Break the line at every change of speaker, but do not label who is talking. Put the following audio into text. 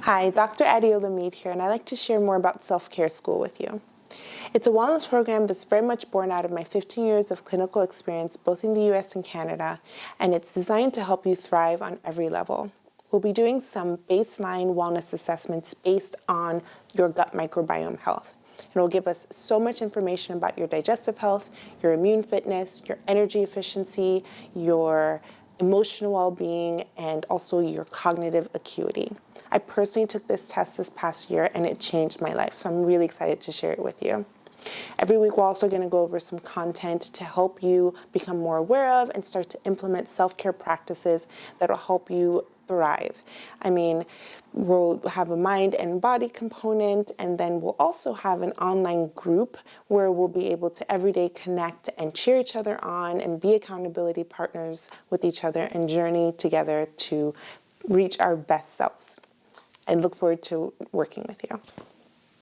Hi, Dr. ADEOLA MEAD here, and I'd like to share more about Self-Care School with you. It's a wellness program that's very much born out of my 15 years of clinical experience both in the US and Canada, and it's designed to help you thrive on every level. We'll be doing some baseline wellness assessments based on your gut microbiome health. It will give us so much information about your digestive health, your immune fitness, your energy efficiency, your emotional well-being, and also your cognitive acuity. I personally took this test this past year and it changed my life, so I'm really excited to share it with you. Every week we're also going to go over some content to help you become more aware of and start to implement self-care practices that will help you thrive. I mean, we'll have a mind and body component, and then we'll also have an online group where we'll be able to every day connect and cheer each other on and be accountability partners with each other and journey together to reach our best selves. I look forward to working with you.